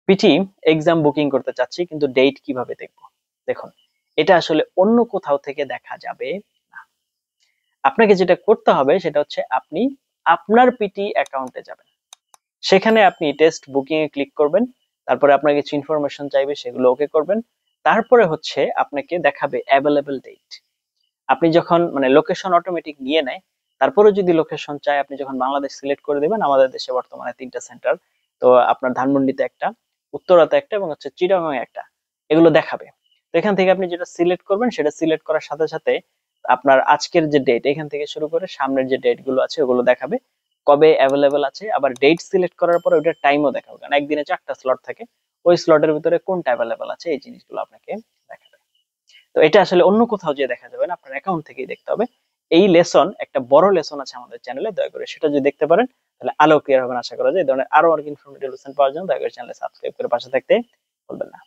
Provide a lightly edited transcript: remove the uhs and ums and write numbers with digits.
PT exam booking করতে চাচ্ছি, কিন্তু ডেট কিভাবে দেখবো? দেখুন, এটা আসলে অন্য কোথাও থেকে দেখা যাবে না। আপনাকে যেটা করতে হবে সেটা হচ্ছে আপনি আপনার পিটি অ্যাকাউন্টে যাবেন, সেখানে আপনি টেস্ট বুকিং এ ক্লিক করবেন, তারপরে আপনার কিছু ইনফরমেশন চাইবে, সেগুলো ওকে করবেন। তারপরে হচ্ছে আপনাকে দেখাবে অ্যাভেলেবল ডেট। আপনি যখন মানে লোকেশন অটোমেটিক নিয়ে নেয়, তারপরে যদি লোকেশন চায়, আপনি যখন বাংলাদেশ সিলেক্ট করে দিবেন, আমাদের দেশে বর্তমানে 3টা সেন্টার, তো আপনার ধানমন্ডিতে একটা, উত্তরাতে একটা এবং হচ্ছে চিটাগাং এ একটা, এগুলো দেখাবে। তো এখান থেকে আপনি যেটা সিলেক্ট করবেন, সেটা সিলেক্ট করার সাথে সাথে আপনার আজকের যে ডেট, এখান থেকে শুরু করে সামনের যে ডেট গুলো আছে ওগুলো দেখাবে, কবে অ্যাভেলেবল আছে। আবার ডেট সিলেক্ট করার পরে ওটার টাইমও দেখাবে, কারণ একদিনে 4টা স্লট থাকে, ওই স্লটের ভিতরে কোনটা অ্যাভেলেবল আছে এই জিনিসগুলো আপনাকে দেখাবে। তো এটা আসলে অন্য কোথাও যেয়ে দেখা যাবে না, আপনার অ্যাকাউন্ট থেকেই দেখতে হবে। এই লেসন, একটা বড় লেসন আছে আমাদের চ্যানেলে, দয়া করে সেটা যদি দেখতে পারেন তাহলে আলো ক্লিয়ার হবে। আশা করা যায় এই ধরনের আরো অনেক ইনফরমেটিভ লেসন পাওয়ার জন্য দয়া করে চ্যানেলে সাবস্ক্রাইব করে পাশে থাকতে ভুলবেন না।